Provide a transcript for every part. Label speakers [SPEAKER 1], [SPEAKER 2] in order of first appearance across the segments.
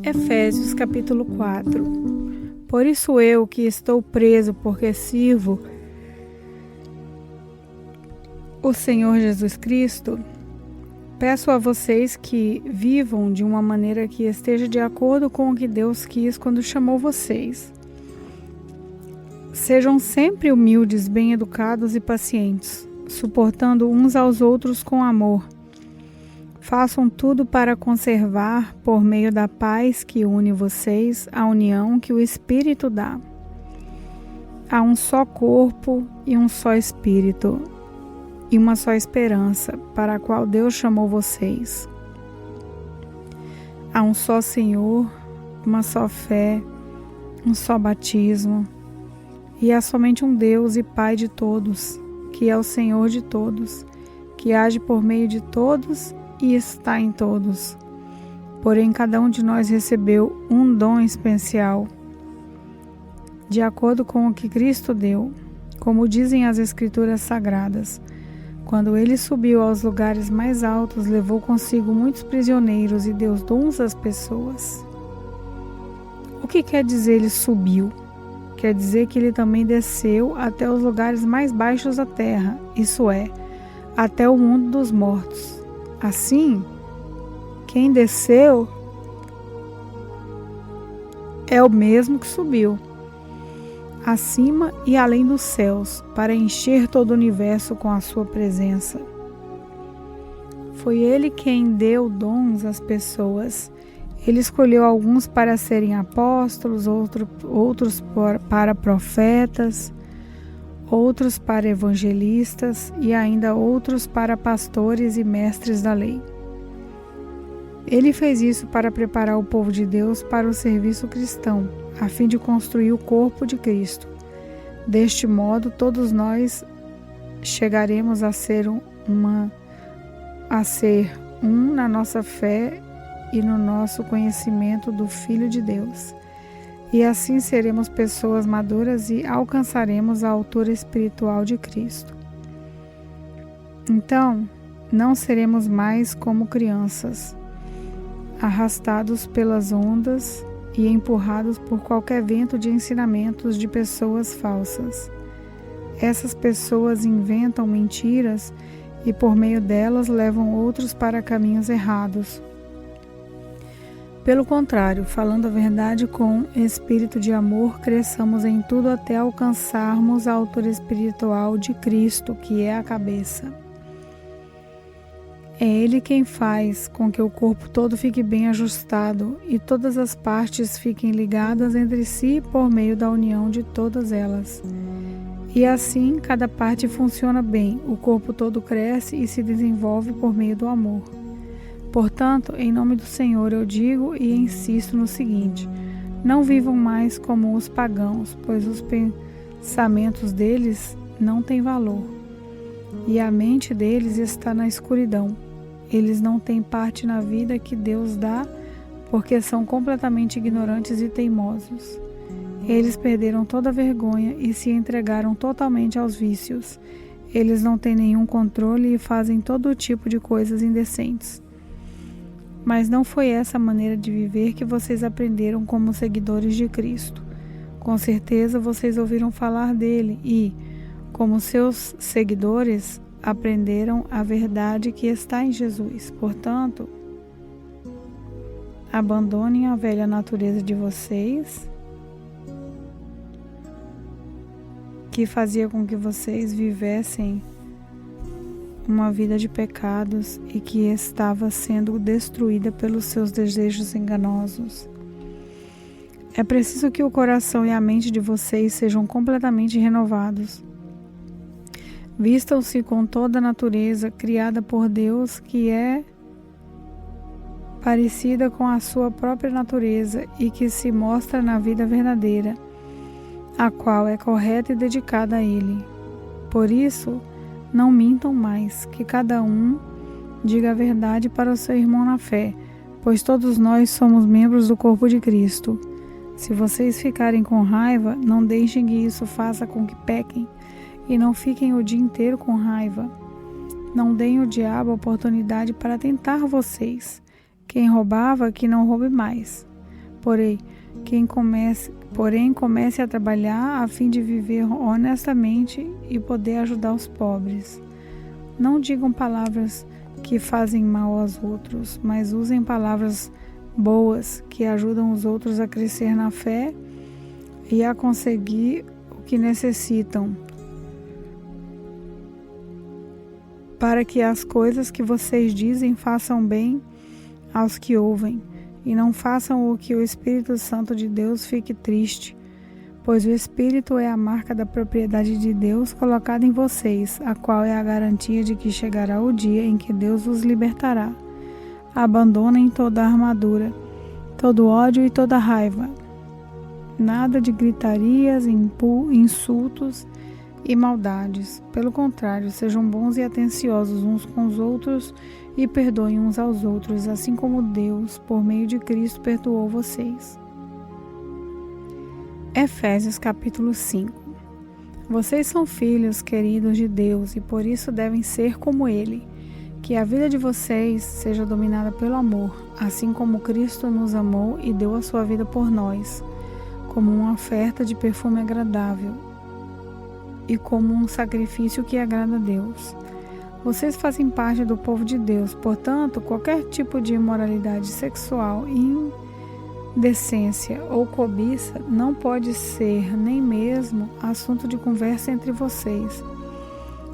[SPEAKER 1] Efésios capítulo 4. Por isso eu, que estou preso porque sirvo o Senhor Jesus Cristo, peço a vocês que vivam de uma maneira que esteja de acordo com o que Deus quis quando chamou vocês. Sejam sempre humildes, bem-educados e pacientes, suportando uns aos outros com amor. Façam tudo para conservar, por meio da paz que une vocês, a união que o Espírito dá. Há um só corpo e um só Espírito, e uma só esperança, para a qual Deus chamou vocês. Há um só Senhor, uma só fé, um só batismo, e há somente um Deus e Pai de todos, que é o Senhor de todos, que age por meio de todos e está em todos. Porém, cada um de nós recebeu um dom especial, de acordo com o que Cristo deu, como dizem as Escrituras Sagradas. Quando ele subiu aos lugares mais altos, levou consigo muitos prisioneiros e deu dons às pessoas. O que quer dizer ele subiu? Quer dizer que ele também desceu até os lugares mais baixos da terra, isso é, até o mundo dos mortos. Assim, quem desceu é o mesmo que subiu, acima e além dos céus, para encher todo o universo com a sua presença. Foi ele quem deu dons às pessoas. Ele escolheu alguns para serem apóstolos, outros para profetas, outros para evangelistas e ainda outros para pastores e mestres da lei. Ele fez isso para preparar o povo de Deus para o serviço cristão, a fim de construir o corpo de Cristo. Deste modo, todos nós chegaremos a ser um na nossa fé e no nosso conhecimento do Filho de Deus. E assim seremos pessoas maduras e alcançaremos a altura espiritual de Cristo. Então, não seremos mais como crianças, arrastados pelas ondas e empurrados por qualquer vento de ensinamentos de pessoas falsas. Essas pessoas inventam mentiras e por meio delas levam outros para caminhos errados. Pelo contrário, falando a verdade com espírito de amor, cresçamos em tudo até alcançarmos a altura espiritual de Cristo, que é a cabeça. É Ele quem faz com que o corpo todo fique bem ajustado e todas as partes fiquem ligadas entre si por meio da união de todas elas. E assim, cada parte funciona bem, o corpo todo cresce e se desenvolve por meio do amor. Portanto, em nome do Senhor eu digo e insisto no seguinte: não vivam mais como os pagãos, pois os pensamentos deles não têm valor, e a mente deles está na escuridão. Eles não têm parte na vida que Deus dá, porque são completamente ignorantes e teimosos. Eles perderam toda a vergonha e se entregaram totalmente aos vícios. Eles não têm nenhum controle e fazem todo tipo de coisas indecentes. Mas não foi essa a maneira de viver que vocês aprenderam como seguidores de Cristo. Com certeza vocês ouviram falar dele e, como seus seguidores, aprenderam a verdade que está em Jesus. Portanto, abandonem a velha natureza de vocês, que fazia com que vocês vivessem uma vida de pecados e que estava sendo destruída pelos seus desejos enganosos. É preciso que o coração e a mente de vocês sejam completamente renovados. Vistam-se com toda a natureza criada por Deus, que é parecida com a sua própria natureza e que se mostra na vida verdadeira, a qual é correta e dedicada a Ele. Por isso, não mintam mais, que cada um diga a verdade para o seu irmão na fé, pois todos nós somos membros do corpo de Cristo. Se vocês ficarem com raiva, não deixem que isso faça com que pequem, e não fiquem o dia inteiro com raiva. Não deem ao diabo a oportunidade para tentar vocês. Quem roubava, que não roube mais. Porém, comece a trabalhar a fim de viver honestamente e poder ajudar os pobres. Não digam palavras que fazem mal aos outros, mas usem palavras boas que ajudam os outros a crescer na fé e a conseguir o que necessitam, para que as coisas que vocês dizem façam bem aos que ouvem, e não façam o que o Espírito Santo de Deus fique triste, pois o Espírito é a marca da propriedade de Deus colocada em vocês, a qual é a garantia de que chegará o dia em que Deus os libertará. Abandonem toda a armadura, todo ódio e toda raiva. Nada de gritarias, insultos e maldades. Pelo contrário, sejam bons e atenciosos uns com os outros e perdoem uns aos outros, assim como Deus, por meio de Cristo, perdoou vocês. Efésios capítulo 5. Vocês são filhos queridos de Deus e por isso devem ser como Ele. Que a vida de vocês seja dominada pelo amor, assim como Cristo nos amou e deu a sua vida por nós, como uma oferta de perfume agradável e como um sacrifício que agrada a Deus. Vocês fazem parte do povo de Deus, portanto, qualquer tipo de imoralidade sexual, indecência ou cobiça não pode ser nem mesmo assunto de conversa entre vocês.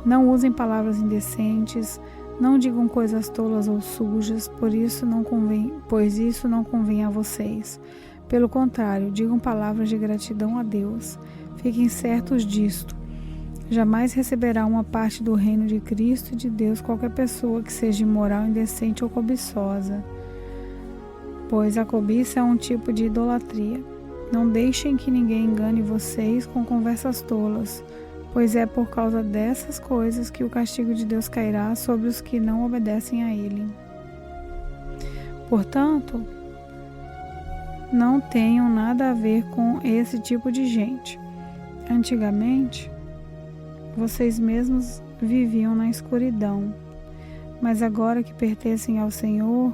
[SPEAKER 1] Não usem palavras indecentes, não digam coisas tolas ou sujas, pois isso não convém a vocês. Pelo contrário, digam palavras de gratidão a Deus. Fiquem certos disto. Jamais receberá uma parte do reino de Cristo e de Deus qualquer pessoa que seja imoral, indecente ou cobiçosa, pois a cobiça é um tipo de idolatria. Não deixem que ninguém engane vocês com conversas tolas, pois é por causa dessas coisas que o castigo de Deus cairá sobre os que não obedecem a Ele. Portanto, não tenham nada a ver com esse tipo de gente. Antigamente, vocês mesmos viviam na escuridão, mas agora que pertencem ao Senhor,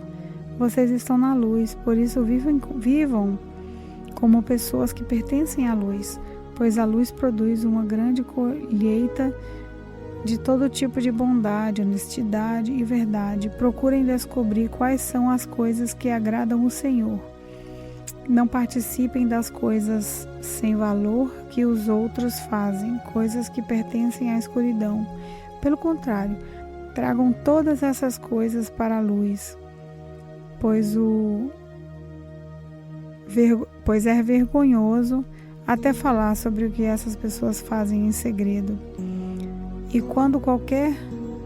[SPEAKER 1] vocês estão na luz, por isso vivam como pessoas que pertencem à luz, pois a luz produz uma grande colheita de todo tipo de bondade, honestidade e verdade. Procurem descobrir quais são as coisas que agradam o Senhor. Não participem das coisas sem valor que os outros fazem, coisas que pertencem à escuridão. Pelo contrário, tragam todas essas coisas para a luz, pois é vergonhoso até falar sobre o que essas pessoas fazem em segredo. E quando qualquer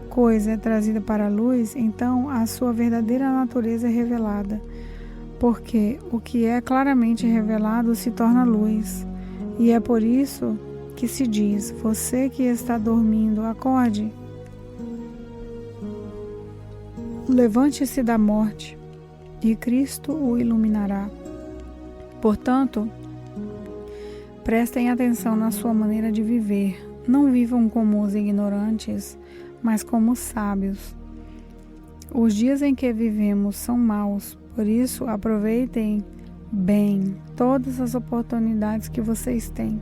[SPEAKER 1] coisa é trazida para a luz, então a sua verdadeira natureza é revelada, porque o que é claramente revelado se torna luz. E é por isso que se diz: você que está dormindo, acorde. Levante-se da morte, e Cristo o iluminará. Portanto, prestem atenção na sua maneira de viver. Não vivam como os ignorantes, mas como os sábios. Os dias em que vivemos são maus, por isso aproveitem bem todas as oportunidades que vocês têm.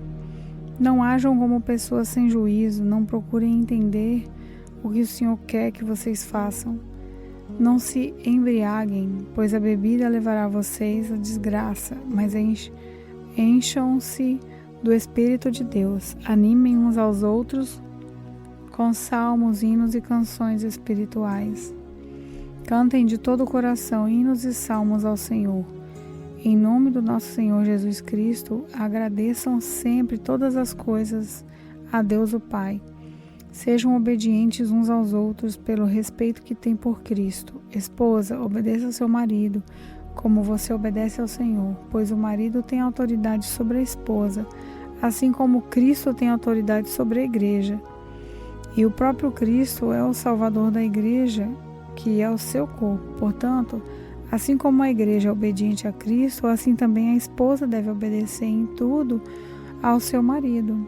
[SPEAKER 1] Não ajam como pessoas sem juízo, não procurem entender o que o Senhor quer que vocês façam. Não se embriaguem, pois a bebida levará vocês à desgraça, mas encham-se do Espírito de Deus. Animem uns aos outros com salmos, hinos e canções espirituais. Cantem de todo o coração hinos e salmos ao Senhor. Em nome do nosso Senhor Jesus Cristo, agradeçam sempre todas as coisas a Deus o Pai. Sejam obedientes uns aos outros pelo respeito que têm por Cristo. Esposa, obedeça ao seu marido, como você obedece ao Senhor, pois o marido tem autoridade sobre a esposa, assim como Cristo tem autoridade sobre a igreja. E o próprio Cristo é o Salvador da igreja, que é o seu corpo. Portanto, assim como a igreja é obediente a Cristo, assim também a esposa deve obedecer em tudo ao seu marido.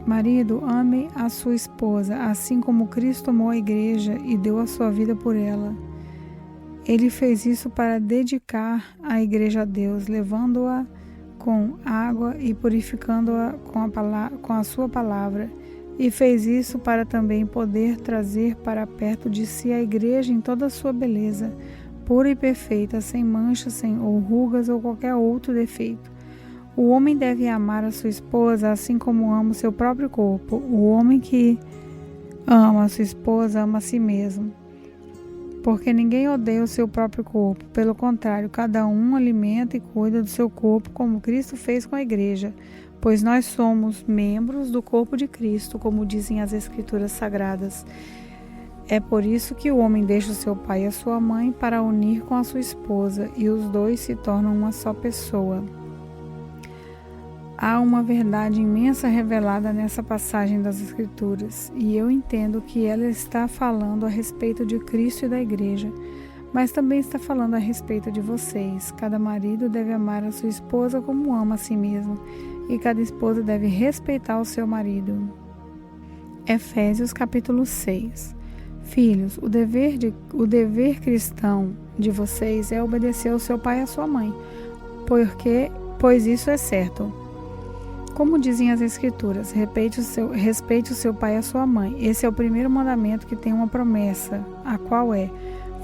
[SPEAKER 1] Marido, ame a sua esposa, assim como Cristo amou a igreja e deu a sua vida por ela. Ele fez isso para dedicar a igreja a Deus, levando-a com água e purificando-a com a sua palavra. E fez isso para também poder trazer para perto de si a igreja em toda a sua beleza, pura e perfeita, sem manchas, sem rugas ou qualquer outro defeito. O homem deve amar a sua esposa assim como ama o seu próprio corpo. O homem que ama a sua esposa ama a si mesmo. Porque ninguém odeia o seu próprio corpo. Pelo contrário, cada um alimenta e cuida do seu corpo como Cristo fez com a igreja. Pois nós somos membros do corpo de Cristo, como dizem as Escrituras Sagradas. É por isso que o homem deixa o seu pai e a sua mãe para unir com a sua esposa, e os dois se tornam uma só pessoa. Há uma verdade imensa revelada nessa passagem das Escrituras, e eu entendo que ela está falando a respeito de Cristo e da igreja, mas também está falando a respeito de vocês. Cada marido deve amar a sua esposa como ama a si mesmo, e cada esposa deve respeitar o seu marido. Efésios capítulo 6. Filhos, o dever cristão de vocês é obedecer ao seu pai e à sua mãe, pois isso é certo. Como dizem as Escrituras, respeite o seu pai e a sua mãe. Esse é o primeiro mandamento que tem uma promessa, a qual é: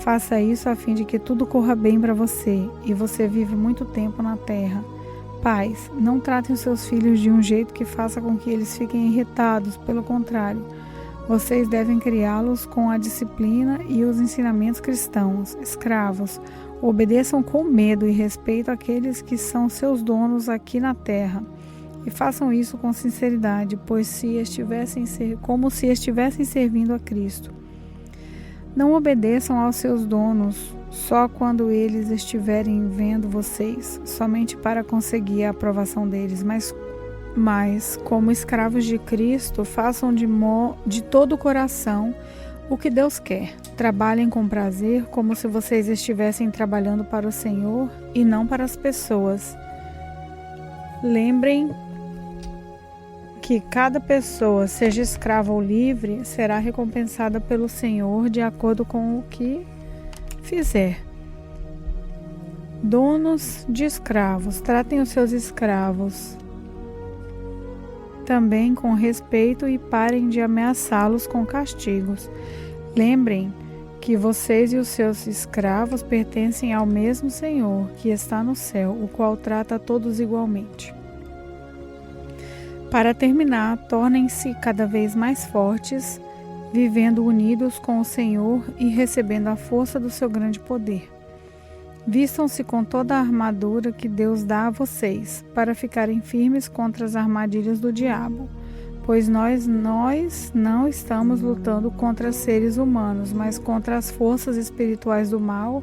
[SPEAKER 1] faça isso a fim de que tudo corra bem para você, e você vive muito tempo na terra. Pais, não tratem os seus filhos de um jeito que faça com que eles fiquem irritados. Pelo contrário, vocês devem criá-los com a disciplina e os ensinamentos cristãos. Escravos, obedeçam com medo e respeito àqueles que são seus donos aqui na terra. E façam isso com sinceridade, pois como se estivessem servindo a Cristo. Não obedeçam aos seus donos só quando eles estiverem vendo vocês, somente para conseguir a aprovação deles, mas como escravos de Cristo, façam de todo o coração o que Deus quer. Trabalhem com prazer, como se vocês estivessem trabalhando para o Senhor e não para as pessoas. Lembrem que cada pessoa, seja escrava ou livre, será recompensada pelo Senhor de acordo com o que fizer. Donos de escravos, tratem os seus escravos também com respeito e parem de ameaçá-los com castigos. Lembrem que vocês e os seus escravos pertencem ao mesmo Senhor, que está no céu, o qual trata a todos igualmente. Para terminar, tornem-se cada vez mais fortes, vivendo unidos com o Senhor e recebendo a força do seu grande poder. Vistam-se com toda a armadura que Deus dá a vocês, para ficarem firmes contra as armadilhas do diabo, pois nós não estamos lutando contra seres humanos, mas contra as forças espirituais do mal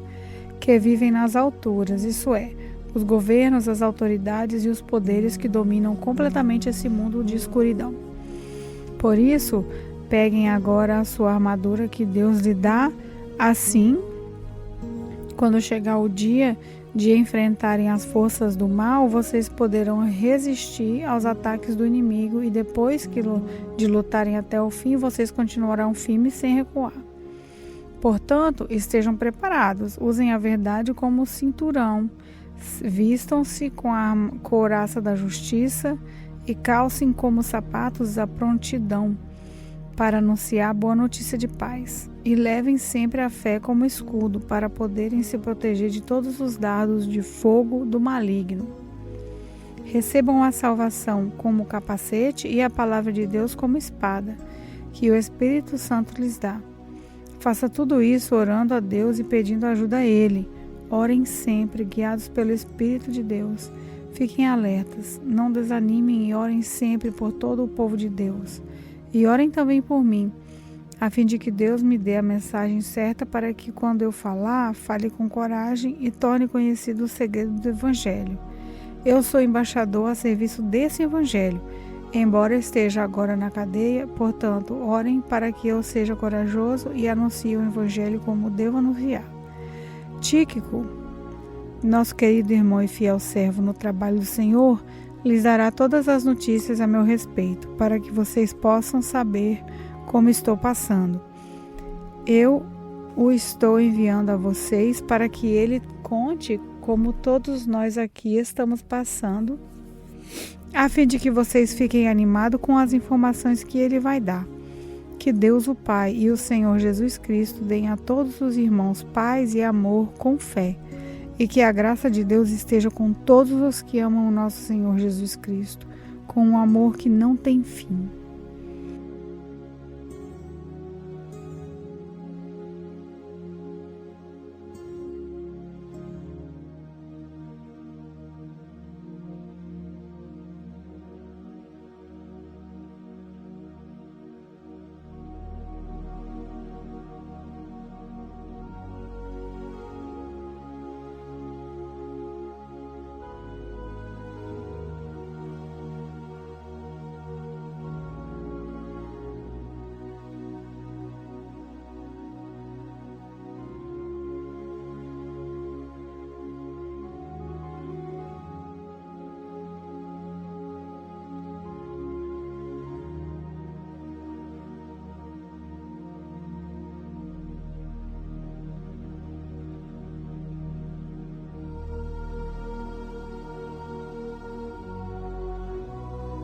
[SPEAKER 1] que vivem nas alturas, isso é, os governos, as autoridades e os poderes que dominam completamente esse mundo de escuridão. Por isso, peguem agora a sua armadura que Deus lhe dá, assim, quando chegar o dia de enfrentarem as forças do mal, vocês poderão resistir aos ataques do inimigo e depois de lutarem até o fim, vocês continuarão firmes sem recuar. Portanto, estejam preparados, usem a verdade como cinturão, vistam-se com a couraça da justiça e calcem como sapatos a prontidão para anunciar a boa notícia de paz. E levem sempre a fé como escudo para poderem se proteger de todos os dardos de fogo do maligno. Recebam a salvação como capacete e a palavra de Deus como espada, que o Espírito Santo lhes dá. Faça tudo isso orando a Deus e pedindo ajuda a Ele. Orem sempre, guiados pelo Espírito de Deus. Fiquem alertas, não desanimem e orem sempre por todo o povo de Deus. E orem também por mim, a fim de que Deus me dê a mensagem certa para que, quando eu falar, fale com coragem e torne conhecido o segredo do Evangelho. Eu sou embaixador a serviço desse Evangelho, embora esteja agora na cadeia, portanto, orem para que eu seja corajoso e anuncie o Evangelho como devo anunciar. Tíquico, nosso querido irmão e fiel servo no trabalho do Senhor, lhes dará todas as notícias a meu respeito, para que vocês possam saber como estou passando. Eu o estou enviando a vocês para que ele conte como todos nós aqui estamos passando, a fim de que vocês fiquem animados com as informações que ele vai dar. Que Deus o Pai e o Senhor Jesus Cristo deem a todos os irmãos paz e amor com fé, e que a graça de Deus esteja com todos os que amam o nosso Senhor Jesus Cristo, com um amor que não tem fim.